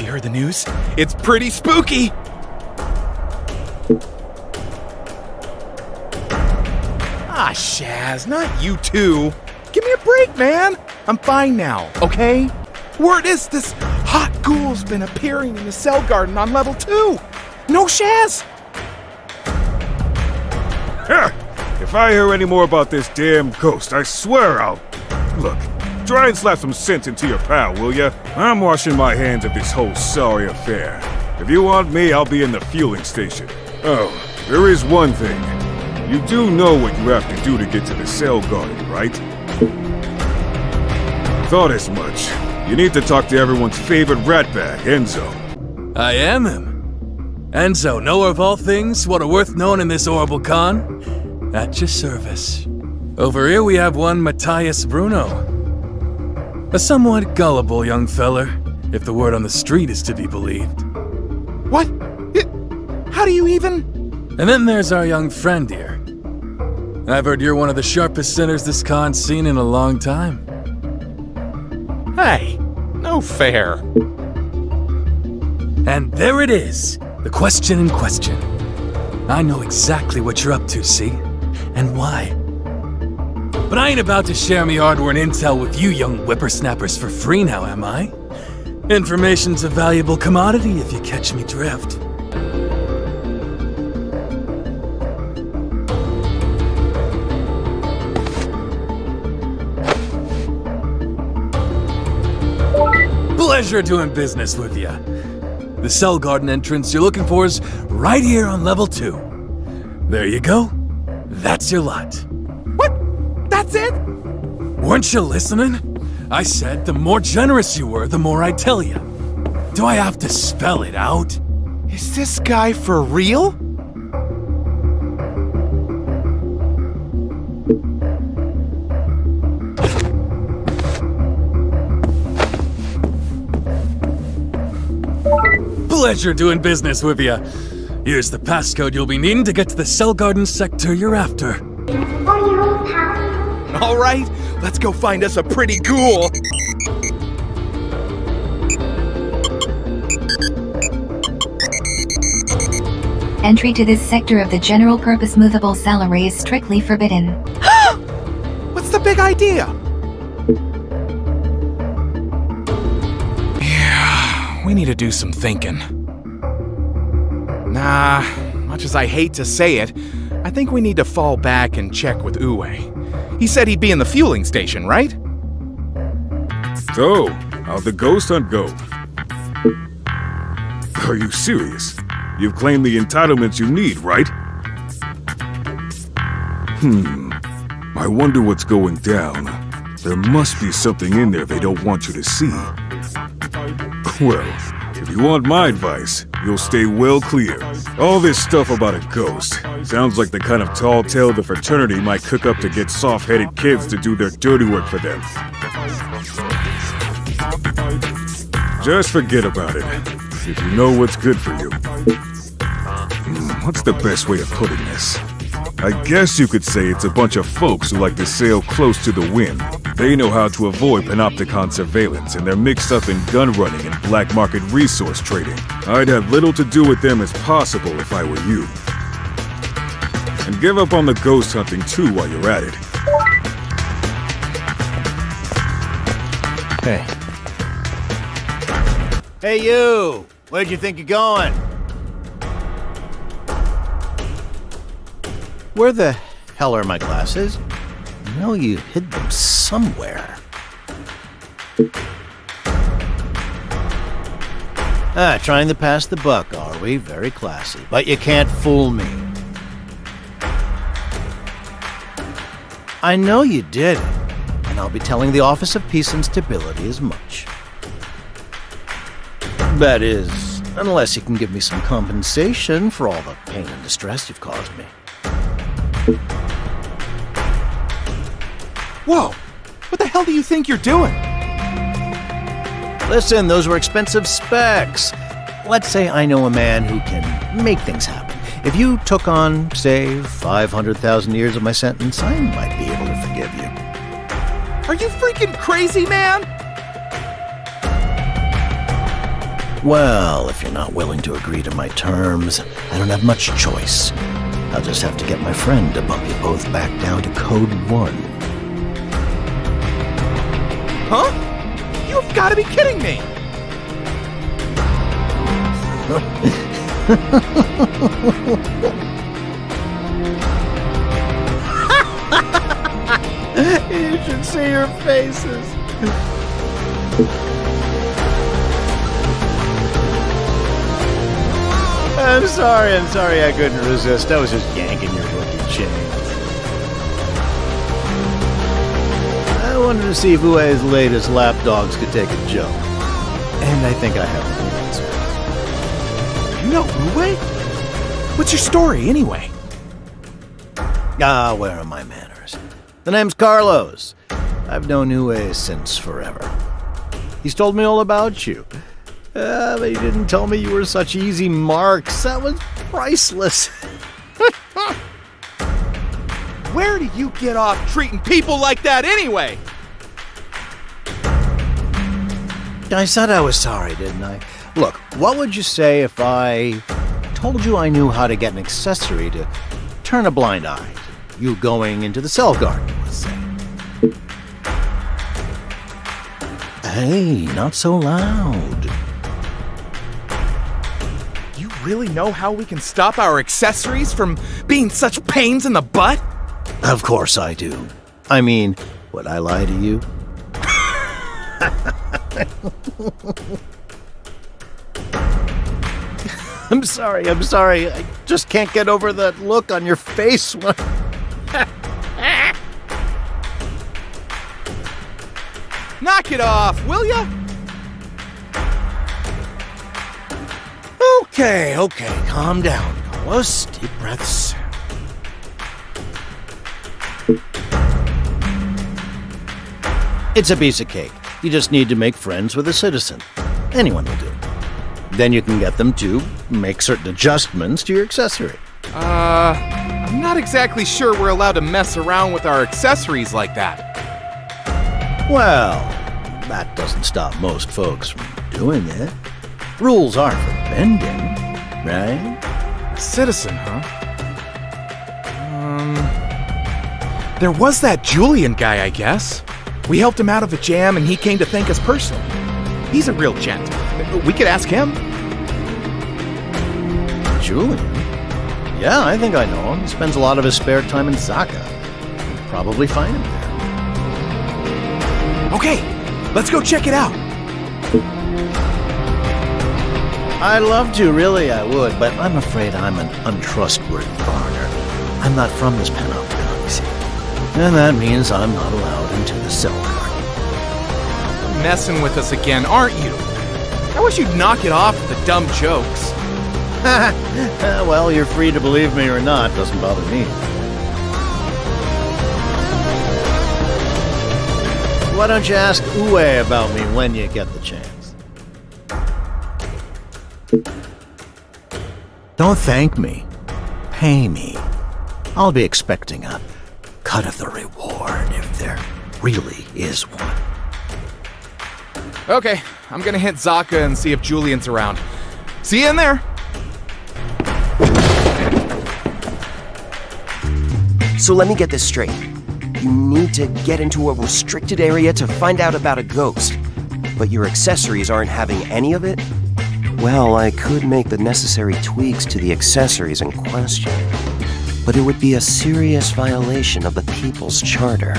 heard the news? It's pretty spooky! Ah, Shaz, not you too. Give me a break, man. I'm fine now, okay? Word is this hot ghoul's been appearing in the cell garden on level 2. No, Shaz? If I hear any more about this damn ghost, I swear I'll... Look, try and slap some sense into your pal, will ya? I'm washing my hands of this whole sorry affair. If you want me, I'll be in the fueling station. Oh, there is one thing. You do know what you have to do to get to the cell garden, right? Thought as much. You need to talk to everyone's favorite ratbag, Enzo. I am him. Enzo, knower of all things, what are worth knowing in this horrible con? At your service. Over here we have one Matthias Bruno. A somewhat gullible young feller, if the word on the street is to be believed. What? How do you even... And then there's our young friend here. I've heard you're one of the sharpest sinners this con's seen in a long time. Hey, no fair. And there it is, the question in question. I know exactly what you're up to, see? And why. But I ain't about to share me hard-earned intel with you young whippersnappers for free now, am I? Information's a valuable commodity if you catch me drift. Pleasure doing business with ya. The cell garden entrance you're looking for is right here on level 2. There you go. That's your lot. What? That's it? Weren't you listening? I said the more generous you were, the more I'd tell you. Do I have to spell it out? Is this guy for real? Pleasure doing business with ya. Here's the passcode you'll be needing to get to the cell garden sector you're after. All right, let's go find us a pretty ghoul. Entry to this sector of the general-purpose movable cell array is strictly forbidden. What's the big idea? Yeah, we need to do some thinking. Nah, much as I hate to say it, I think we need to fall back and check with Uwe. He said he'd be in the fueling station, right? So, how'd the ghost hunt go? Are you serious? You've claimed the entitlements you need, right? I wonder what's going down. There must be something in there they don't want you to see. Well, if you want my advice, you'll stay well clear. All this stuff about a ghost sounds like the kind of tall tale the fraternity might cook up to get soft-headed kids to do their dirty work for them. Just forget about it, if you know what's good for you. What's the best way of putting this? I guess you could say it's a bunch of folks who like to sail close to the wind. They know how to avoid panopticon surveillance, and they're mixed up in gun running and black market resource trading. I'd have little to do with them as possible if I were you. And give up on the ghost hunting too while you're at it. Hey. Hey you! Where'd you think you're going? Where the hell are my glasses? I know you hid them somewhere. Trying to pass the buck, are we? Very classy. But you can't fool me. I know you did it, and I'll be telling the Office of Peace and Stability as much. That is, unless you can give me some compensation for all the pain and distress you've caused me. Whoa! What the hell do you think you're doing? Listen, those were expensive specs. Let's say I know a man who can make things happen. If you took on, say, 500,000 years of my sentence, I might be able to forgive you. Are you freaking crazy, man? Well, if you're not willing to agree to my terms, I don't have much choice. I'll just have to get my friend to bump you both back down to Code 1. Huh? You've got to be kidding me! You should see your faces. I'm sorry I couldn't resist. I was just yanking your rookie chains. I wanted to see if Ue's latest lapdogs could take a joke. And I think I have the answer. You know Uwe? What's your story, anyway? Ah, where are my manners? The name's Carlos. I've known Uwe since forever. He's told me all about you. But he didn't tell me you were such easy marks. That was priceless. Where do you get off treating people like that, anyway? I said I was sorry, didn't I? Look, what would you say if I told you I knew how to get an accessory to turn a blind eye to you going into the cell garden, let's say? Hey, not so loud. You really know how we can stop our accessories from being such pains in the butt? Of course I do. I mean, would I lie to you? I'm sorry. I just can't get over that look on your face when... Knock it off, will ya? Okay, calm down, Carlos. Deep breaths. It's a piece of cake. You just need to make friends with a citizen. Anyone will do. Then you can get them to make certain adjustments to your accessory. I'm not exactly sure we're allowed to mess around with our accessories like that. Well, that doesn't stop most folks from doing it. Rules are for bending, right? Citizen, huh? There was that Julian guy, I guess. We helped him out of a jam and he came to thank us personally. He's a real gent. We could ask him. Julian? Yeah, I think I know him. He spends a lot of his spare time in Zaka. You'll probably find him there. Okay, let's go check it out. I'd love to, really I would, but I'm afraid I'm an untrustworthy foreigner. I'm not from this panopticon, you see. And that means I'm not allowed into the cell garden. You're messing with us again, aren't you? I wish you'd knock it off with the dumb jokes. Well, you're free to believe me or not. Doesn't bother me. Why don't you ask Uwe about me when you get the chance? Don't thank me. Pay me. I'll be expecting a cut of the reward if there really is one. Okay, I'm gonna hit Zaka and see if Julian's around. See you in there. So let me get this straight. You need to get into a restricted area to find out about a ghost, but your accessories aren't having any of it? Well, I could make the necessary tweaks to the accessories in question, but it would be a serious violation of the People's Charter.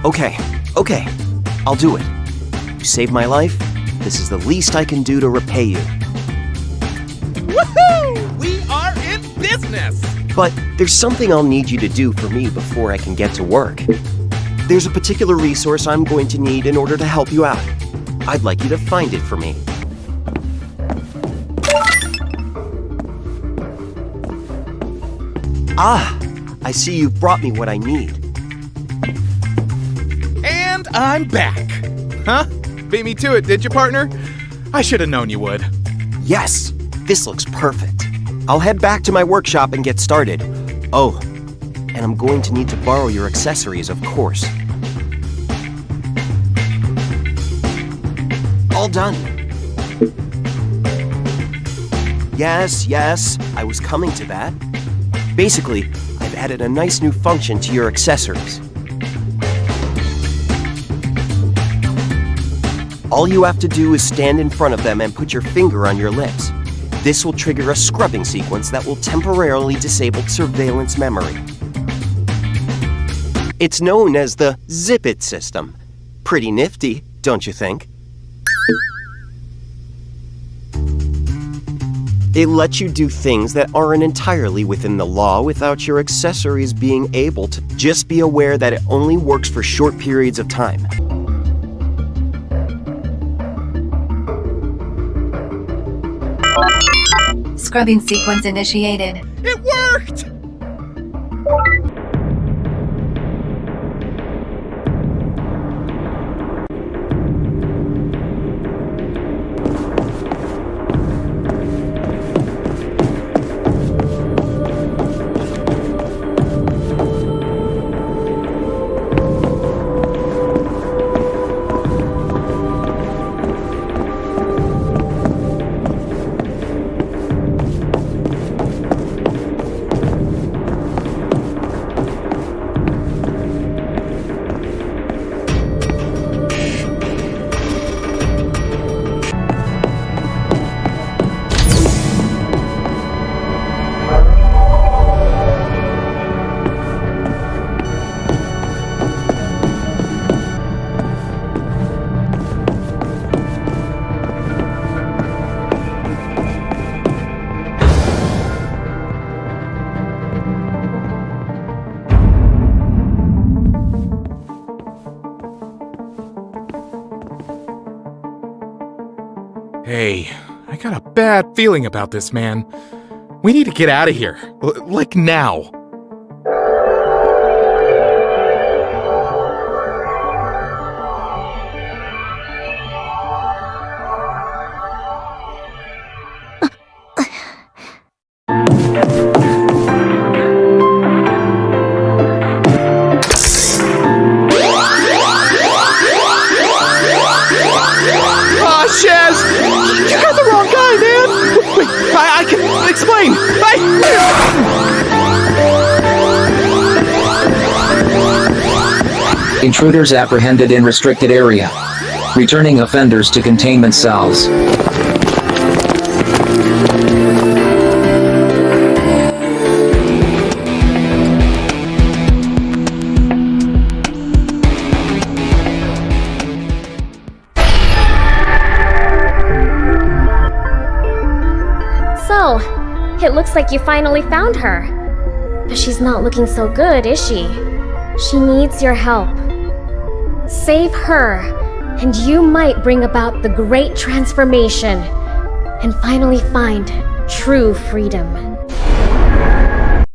Okay, I'll do it. You saved my life. This is the least I can do to repay you. Woohoo! We are in business! But there's something I'll need you to do for me before I can get to work. There's a particular resource I'm going to need in order to help you out. I'd like you to find it for me. Ah, I see you've brought me what I need. And I'm back. Huh? Beat me to it, did you, partner? I should have known you would. Yes, this looks perfect. I'll head back to my workshop and get started. Oh, and I'm going to need to borrow your accessories, of course. Well done. Yes, I was coming to that. Basically, I've added a nice new function to your accessories. All you have to do is stand in front of them and put your finger on your lips. This will trigger a scrubbing sequence that will temporarily disable surveillance memory. It's known as the Zip It system. Pretty nifty, don't you think? It lets you do things that aren't entirely within the law without your accessories being able to. Just be aware that it only works for short periods of time. Scrubbing sequence initiated. It worked! Hey, I got a bad feeling about this, man. We need to get out of here. Like now. Shaz! You got the wrong guy, man! Wait, I can explain! Intruders apprehended in restricted area. Returning offenders to containment cells. So, it looks like you finally found her. But she's not looking so good, is she? She needs your help. Save her, and you might bring about the great transformation and finally find true freedom.